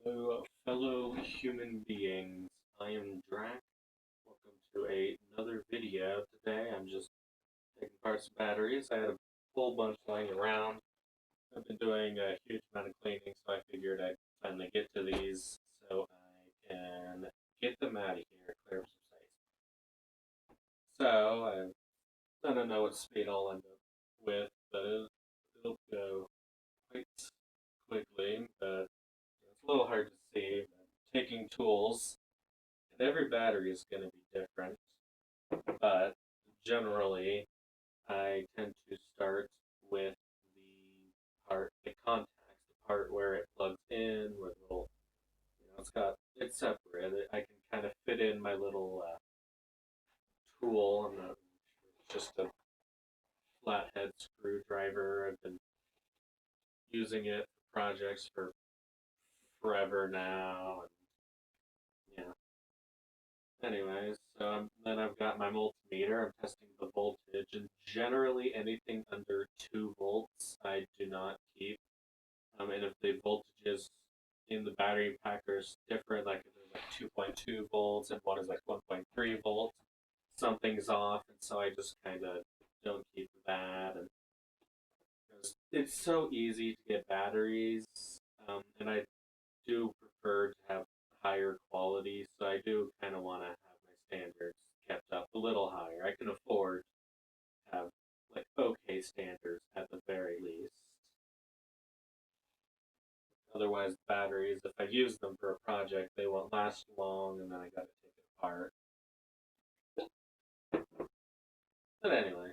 Hello, fellow human beings. I am Drac. Welcome to another video. Today I'm just taking apart some batteries. I had a whole bunch lying around. I've been doing a huge amount of cleaning, so I figured I'd finally get to these so I can get them out of here, clear up some space. So I don't know what speed I'll end up with, but it'll go quite quickly. But it's a little hard to see. But taking tools, and every battery is going to be different, but generally I tend to start with the contacts, the part where it plugs in, where the little, it's separated. I can kind of fit in my little tool. I'm not just a flathead screwdriver. I've been using it for projects for forever now, and yeah. Anyways, then I've got my multimeter. I'm testing the voltage, and generally anything under 2 volts I do not keep. And if the voltages in the battery pack are different, like if there's like 2.2 volts and one is like 1.3 volts, something's off, and so I just kind of don't keep that. And it's so easy to get batteries, and I do prefer to have higher quality, so I do kind of want to have my standards kept up a little higher. I can afford to have like okay standards at the very least. Otherwise, batteries, if I use them for a project, they won't last long, and then I gotta take it apart. But anyway,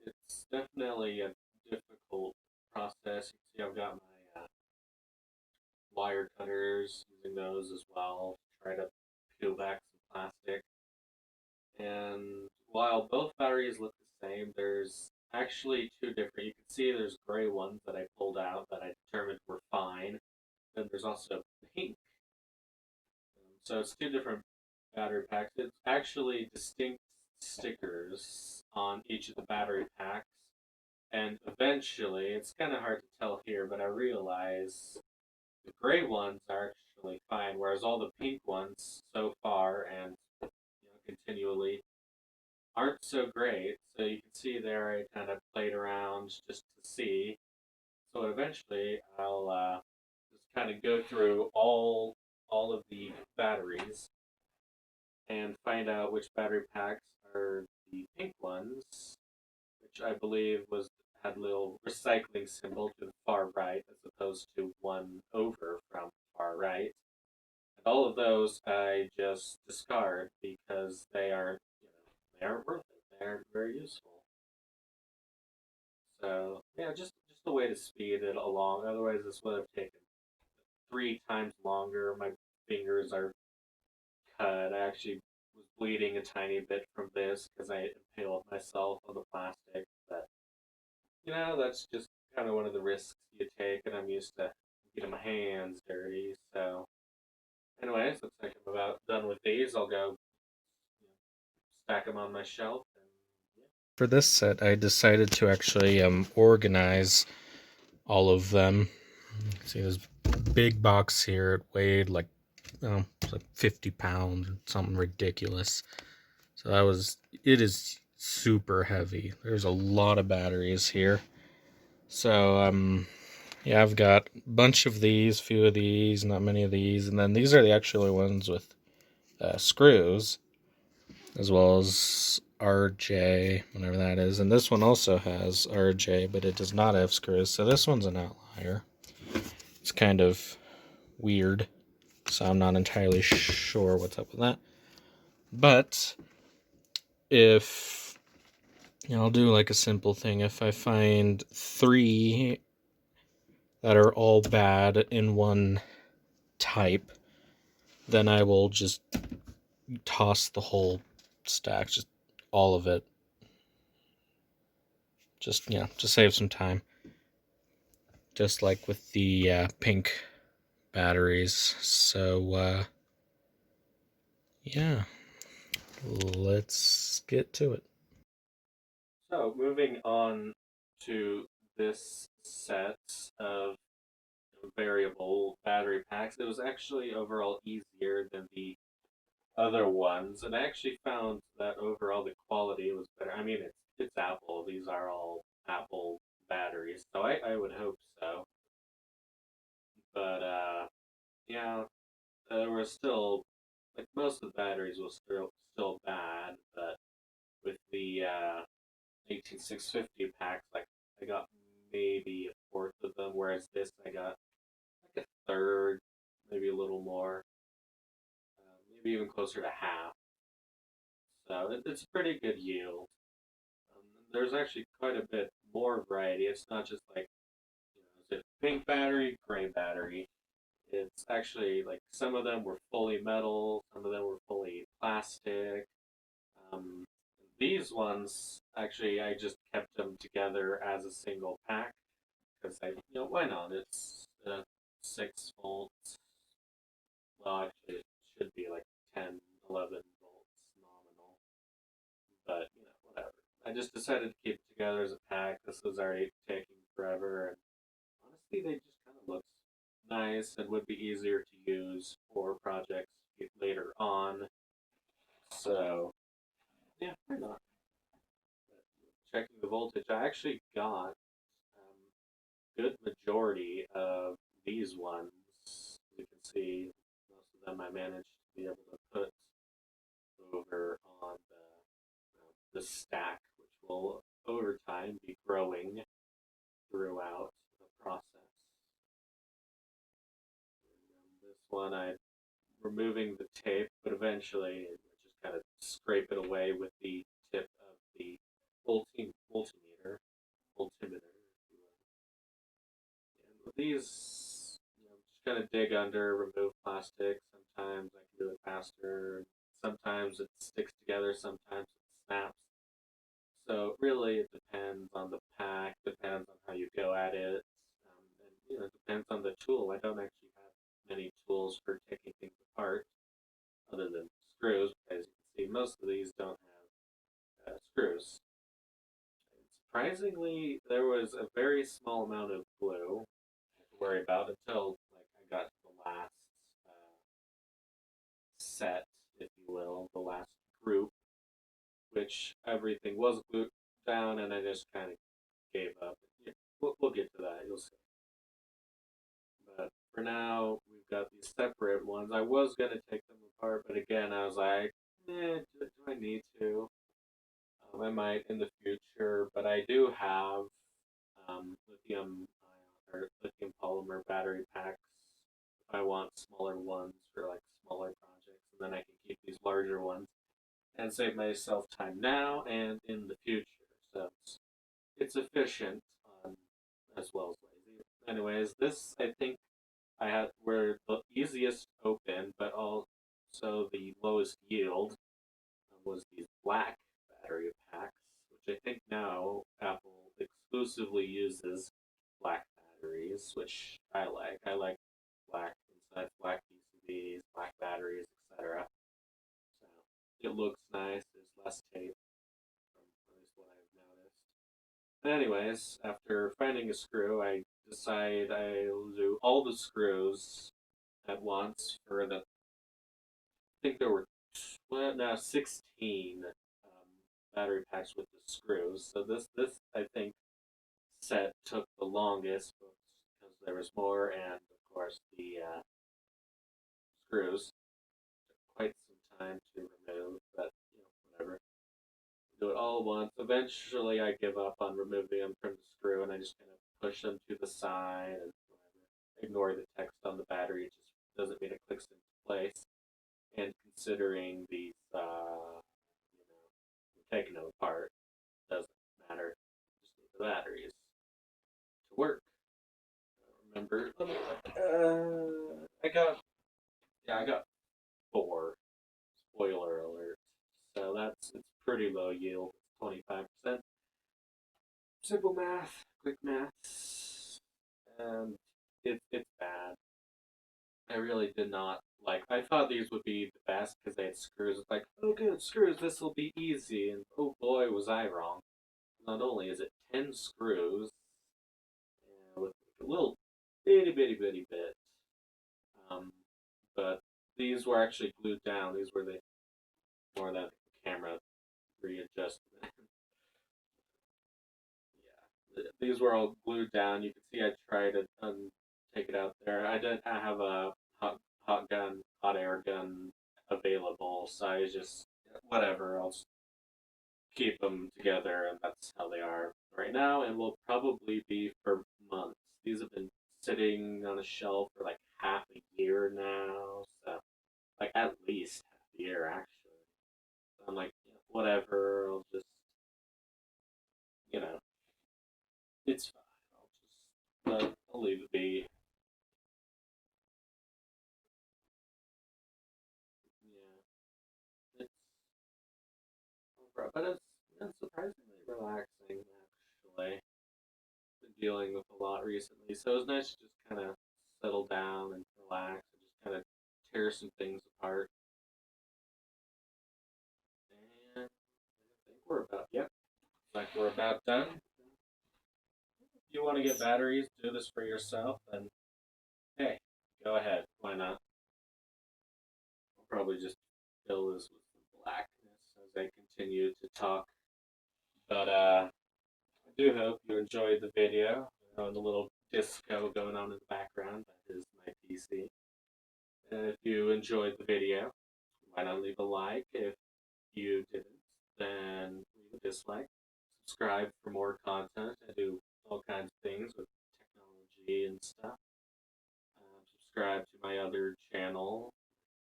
it's definitely a difficult process. You see, I've got my wire cutters, using those as well to try to peel back some plastic. And while both batteries look the same, there's actually two different. You can see there's gray ones that I pulled out that I determined were fine. Then there's also pink. So it's two different battery packs. It's actually distinct stickers on each of the battery packs. And eventually, it's kind of hard to tell here, but I realize the gray ones are actually fine, whereas all the pink ones so far and continually aren't so great. So you can see there I kind of played around just to see. So eventually I'll just kind of go through all of the batteries and find out which battery packs are the pink ones, which I believe was had a little recycling symbol to the far right as opposed to one over from far right. And all of those I just discard because they aren't worth it. They aren't very useful. So yeah, just a way to speed it along. Otherwise, this would have taken 3 times longer. My fingers are cut. I actually was bleeding a tiny bit from this because I impaled myself on the plastic. But that's just kind of one of the risks you take, and I'm used to getting my hands dirty. So, anyways, looks like I'm about done with these. I'll go stack them on my shelf. And yeah. For this set, I decided to actually organize all of them. See this big box here. It weighed like it's like 50 pounds, something ridiculous. So it is super heavy. There's a lot of batteries here. So yeah, I've got a bunch of these, few of these, not many of these, and then these are the actual ones with screws, as well as RJ, whatever that is. And this one also has RJ, but it does not have screws, so this one's an outlier. It's kind of weird, so I'm not entirely sure what's up with that. But if I'll do like a simple thing. If I find 3 that are all bad in one type, then I will just toss the whole stack, just all of it. Just to save some time. Just like with the pink batteries. So yeah, let's get to it. So moving on to this set of variable battery packs, it was actually overall easier than the other ones, and I actually found that overall the quality was better. I mean, it's Apple; these are all Apple batteries, so I would hope so. But yeah, there was still like most of the batteries was still bad, but with the 18650 packs, like I got maybe a fourth of them, whereas this I got like a third, maybe a little more, maybe even closer to half. So it's a pretty good yield. There's actually quite a bit more variety. It's not just like, is it pink battery, gray battery? It's actually like some of them were fully metal, some of them were fully plastic. Um, these ones, actually, I just kept them together as a single pack because why not? It's 6 volts. Well, actually, it should be like 10, 11 volts nominal, but whatever. I just decided to keep it together as a pack. This was already taking forever, and honestly, they just kind of look nice and would be easier to use for projects later on. So, yeah, why not? Checking the voltage, I actually got good majority of these ones. As you can see, most of them I managed to be able to put over on the stack, which will over time be growing throughout the process. And this one I removing the tape, but eventually I just kind of scrape it away with the tip of the multimeter, multimeter, if you will. And with these, just kind of dig under, remove plastic. Sometimes I can do it faster. Sometimes it sticks together. Sometimes it snaps. So really, it depends on the pack. Depends on how you go at it, and it depends on the tool. I don't actually have many tools for taking things apart other than screws. As you can see, most of these don't have screws. And surprisingly, there was a very small amount of glue to worry about until like I got to the last set, if you will, the last group, which everything was glued down, and I just kind of gave up. Yeah, we'll get to that. You'll see. But for now, we've got these separate ones. I was gonna take them apart, but again, I was like, do I need to? I might in the future, but I do have lithium ion or lithium polymer battery packs if I want smaller ones for like smaller projects, and then I can keep these larger ones and save myself time now and in the future. So it's efficient as well as lazy. Anyways, this I think I had were the easiest open, but also the lowest yield was these black battery packs, which I think now Apple exclusively uses black batteries, which I like. I like black inside, black PCBs, black batteries, etc. So it looks nice. There's less tape, from at least what I've noticed. Anyways, after finding a screw, I decide I'll do all the screws at once for the. I think there were 16 battery packs with the screws. So this I think set took the longest because there was more, and of course the screws took quite some time to remove. But whatever. Do it all at once. Eventually, I give up on removing them from the screw, and I just kind of push them to the side and whatever. Ignore the text on the battery; it just doesn't mean it clicks into place. And considering these, taking them apart doesn't matter. Just need the batteries to work. Remember, I got four. Spoiler alert. So it's pretty low yield. 25%. Simple math, quick maths, and it's bad. I really did not like. I thought these would be the best because they had screws. It's like, oh, good screws. This will be easy. And oh boy, was I wrong. Not only is it 10 screws with a little bitty these were actually glued down. These were the more that the camera readjusted. Yeah, these were all glued down. You can see I tried to take it out there. I didn't have a hot air gun available, so I just whatever. I'll just keep them together, and that's how they are right now, and will probably be for months. These have been sitting on a shelf for like half a year now, so like at least half a year actually. So I'm like, yeah, whatever. I'll just you know, it's fine. I'll leave it be. Yeah, but it's been surprisingly relaxing actually. Been dealing with a lot recently, so it was nice to just kind of settle down and relax and just kind of tear some things apart. And I think we're about yep, like we're about done. If you want to get batteries, do this for yourself, then hey, go ahead. Why not? I'll probably just fill this with some blackness as I continue to talk. But I do hope you enjoyed the video. The little disco going on in the background. That is my PC. And if you enjoyed the video, why not leave a like? If you didn't, then leave a dislike. Subscribe for more content. I do all kinds of things with technology and stuff. Subscribe to my other channel,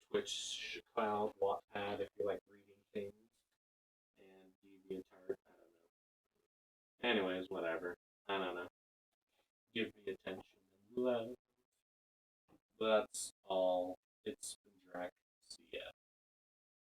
Twitch, Cloud, Wattpad, if you like reading things, and DeviantArt. I don't know. Anyways, whatever. I don't know. Give me attention and love. That's all. It's been Drek. See ya.